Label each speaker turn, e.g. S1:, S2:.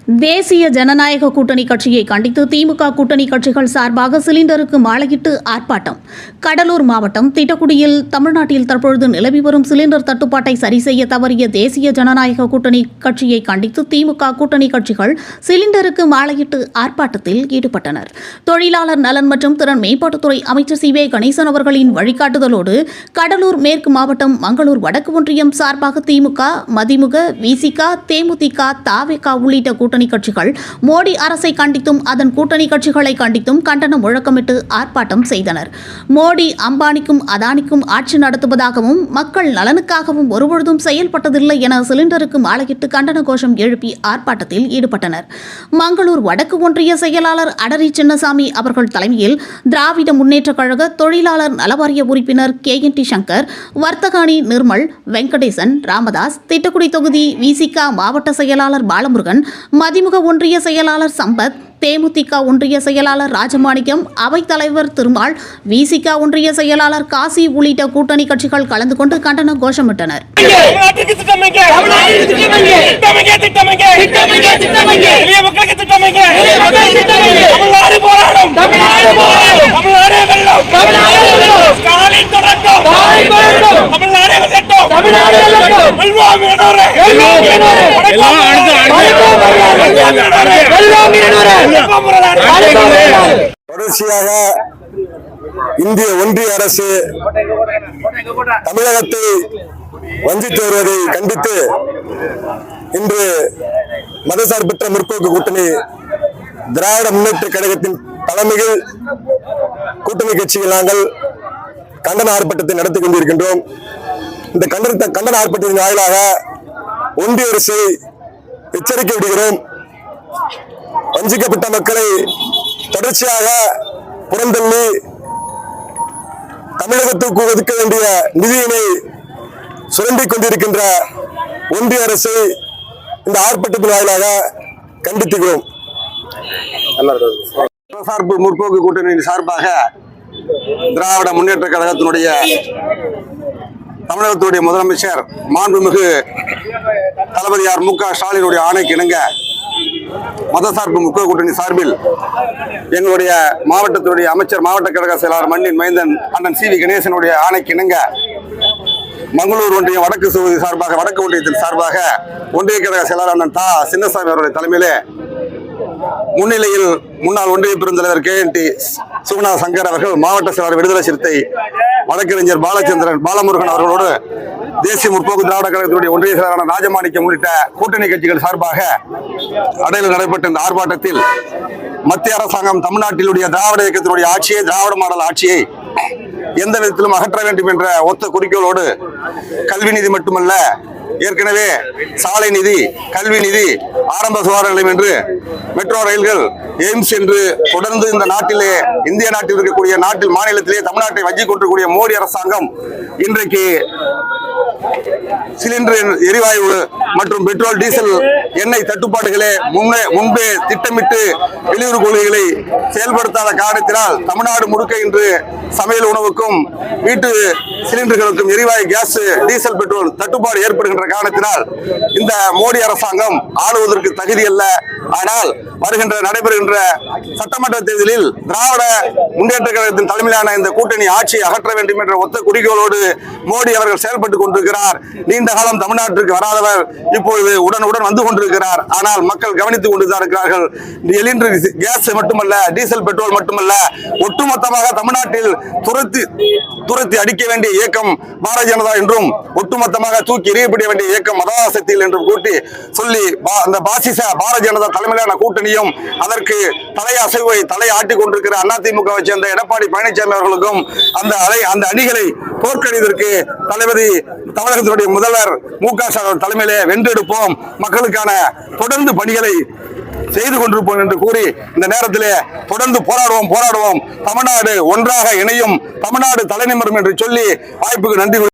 S1: தேசிய ஜனநாயக கூட்டணி கட்சியை கண்டித்து திமுக கூட்டணி கட்சிகள் சார்பாக சிலிண்டருக்கு மாலையிட்டு ஆர்ப்பாட்டம். கடலூர் மாவட்டம் திட்டக்குடியில் தமிழ்நாட்டில் தற்பொழுது நிலவி வரும் சிலிண்டர் தட்டுப்பாட்டை சரி செய்ய தவறிய தேசிய ஜனநாயக கூட்டணி கட்சியை கண்டித்து திமுக கூட்டணி கட்சிகள் சிலிண்டருக்கு மாலையிட்டு ஆர்ப்பாட்டத்தில் ஈடுபட்டனர். தொழிலாளர் நலன் மற்றும் திறன் மேம்பாட்டுத்துறை அமைச்சர் சி. வே. கணேசன் அவர்களின் வழிகாட்டுதலோடு கடலூர் மேற்கு மாவட்டம் மங்களூர் வடக்கு ஒன்றியம் சார்பாக திமுக, மதிமுக, விசிக, தேமுதிக, தாவேக உள்ளிட்ட கூட்டணி கட்சிகள் மோடி அரசை கண்டித்தும் அதன் கூட்டணி கட்சிகளை கண்டித்தும் கண்டன முழக்கமிட்டு ஆர்ப்பாட்டம் செய்தனர். மோடி அம்பானிக்கும் அதானிக்கும் ஆட்சி நடத்துவதாகவும் மக்கள் நலனுக்காகவும் ஒருபொழுதும் செயல்பட்டதில்லை என சிலிண்டருக்கு மாலையிட்டு கண்டன கோஷம் எழுப்பி ஆர்ப்பாட்டத்தில் ஈடுபட்டனர். மங்களூர் வடக்கு ஒன்றிய செயலாளர் அடரி சின்னசாமி அவர்கள் தலைமையில் திராவிட முன்னேற்றக் கழக தொழிலாளர் நலவாரிய உறுப்பினர் KNT சங்கர், வர்த்தக அணி நிர்மல், வெங்கடேசன், ராமதாஸ், திட்டக்குடி தொகுதி விசிக மாவட்ட செயலாளர் பாலமுருகன், மதிமுக ஒன்றிய செயலாளர் சம்பத், தேமுதிக ஒன்றிய செயலாளர் ராஜமாணிக்கம், அவைத்தலைவர் திருமால், விசிக ஒன்றிய செயலாளர் காசி உள்ளிட்ட கூட்டணி கட்சிகள் கலந்து கொண்டு கண்டன கோஷமிட்டனர்.
S2: தொடர்ச்சியாக இந்திய ஒன்றிய அரசு தமிழகத்தை வஞ்சித்து வருவதை கண்டித்து இன்று மதசார்பற்ற முற்போக்கு கூட்டணி திராவிட முன்னேற்ற கழகத்தின் தலைமையில் கூட்டணி கட்சிகள் நாங்கள் கண்டன ஆர்ப்பாட்டத்தை நடத்தி கொண்டிருக்கின்றோம். இந்த கண்டன ஆர்ப்பாட்டத்தின் வாயிலாக ஒன்றிய அரசை எச்சரிக்கை விடுகிறோம். வஞ்சிக்கப்பட்ட மக்களை தொடர்ச்சியாக புறந்தள்ளி தமிழகத்துக்கு ஒதுக்க வேண்டிய நிதியினை சுரண்டிக் கொண்டிருக்கின்ற ஒன்றிய அரசை இந்த ஆர்ப்பாட்டத்தின் வாயிலாக கண்டித்துகிறோம். சார்பு முற்போக்கு கூட்டணியின் சார்பாக திராவிட முன்னேற்ற கழகத்தினுடைய தமிழகத்துடைய முதலமைச்சர் மாண்புமிகு தளபதியார் மு.க. ஸ்டாலினுடைய ஆணைக்கு இணங்க மதசார்பு முற்போக்கு கூட்டணி சார்பில் எங்களுடைய மாவட்டத்துடைய அமைச்சர், மாவட்ட கழக செயலாளர் மண்ணின் மைந்தன் அண்ணன் சி. வி. கணேசனுடைய ஆணைக்கு இணங்க மங்களூர் ஒன்றியம் வடக்கு தொகுதி சார்பாக, வடக்கு ஒன்றியத்தின் சார்பாக ஒன்றிய கழக செயலாளர் அண்ணன் தா. சின்னசாமி அவருடைய தலைமையிலே முன்னிலையில் முன்னாள் ஒன்றிய பெருந்தலைவர் KNT சுகுணா சங்கர் அவர்கள், மாவட்ட செயலாளர் விடுதலை சிறுத்தை வழக்கறிஞர் பாலமுருகன் அவர்களோடு தேசிய முற்போக்கு திராவிட கழகத்தினுடைய ஒன்றிய செயலாளர் ராஜமாணிக்கம் உள்ளிட்ட கூட்டணி கட்சிகள் சார்பாக அடையில் நடைபெற்ற இந்த ஆர்ப்பாட்டத்தில் மத்திய அரசாங்கம் தமிழ்நாட்டிலுடைய திராவிட இயக்கத்தினுடைய ஆட்சியை, திராவிட மாடல் ஆட்சியை எந்த விதத்திலும் அகற்ற வேண்டும் என்ற ஒத்த குறிக்கோளோடு கல்வி நிதி மட்டுமல்ல, ஏற்கனவே சாலை நிதி, கல்வி நிதி, ஆரம்ப சுகாதார நிலையம் என்று மெட்ரோ ரயில்கள், எய்ம்ஸ் என்று தொடர்ந்து இந்த நாட்டிலே, இந்திய நாட்டில் இருக்கக்கூடிய மாநிலத்திலே தமிழ்நாட்டை வஞ்சிக் கொண்டிருக்கூடிய மோடி அரசாங்கம் இன்றைக்கு சிலிண்டர் எரிவாயு மற்றும் பெட்ரோல், டீசல், எண்ணெய் தட்டுப்பாடுகளே முன்பே திட்டமிட்டு வெளியுறவு கொள்கைகளை செயல்படுத்தாத காரணத்தினால் தமிழ்நாடு முழுக்க இன்று சமையல் உணவுக்கும் வீட்டு சிலிண்டர்களுக்கும் எரிவாயு, கேஸ், டீசல், பெட்ரோல் தட்டுப்பாடு ஏற்படுகின்ற காரணத்தினால் இந்த மோடி அரசாங்கம் ஆளுவதற்கு தகுதி அல்ல. ஆனால் நடைபெறுகின்ற சட்டமன்ற தேர்தலில் திராவிட முன்னேற்ற கழகத்தின் தலைமையிலான இந்த கூட்டணி ஆட்சியை அகற்ற வேண்டும் என்ற ஒத்த குறிக்கோளோடு மோடி அவர்கள் செயல்பட்டுக் கொண்டிருக்கிறார். நீண்ட காலம் தமிழ்நாட்டிற்கு வராதவர் இப்பொழுது உடனுடன் வந்து கொண்டிருக்கிறார். ஆனால் மக்கள் கவனித்துக் கொண்டுதான் இருக்கிறார்கள். சிலிண்டர் கேஸ் மட்டுமல்ல, டீசல், பெட்ரோல் மட்டுமல்ல, ஒட்டுமொத்தமாக தமிழ்நாட்டில் துரத்தி அடிக்க வேண்டிய இயக்கம் பாரதிய ஜனதா என்றும், ஒட்டுமொத்தமாக தூக்கி எறியப்பட வேண்டிய இயக்கம் மதவாசத்தில் என்றும் கூட்டி சொல்லி அந்த பாசிச பாரதிய ஜனதா தலைமையிலான கூட்டணியும் அதற்கு தலையாட்டிக் கொண்டிருக்கிற அதிமுகவை சேர்ந்த எடப்பாடி பழனிசாமி அவர்களுக்கும் அந்த அணிகளை தோற்கடிப்பதற்கு தமிழகத்தினுடைய முதல்வர் மு.க. ஸ்டாலின் தலைமையிலே வென்றெடுப்போம், மக்களுக்கான தொடர்ந்து பணிகளை செய்து கொண்டிருப்போம் என்று கூறி இந்த நேரத்திலே தொடர்ந்து போராடுவோம். தமிழ்நாடு ஒன்றாக இணையும், தமிழ்நாடு தலைநிமிரும் என்று சொல்லி வாய்ப்புக்கு நன்றி.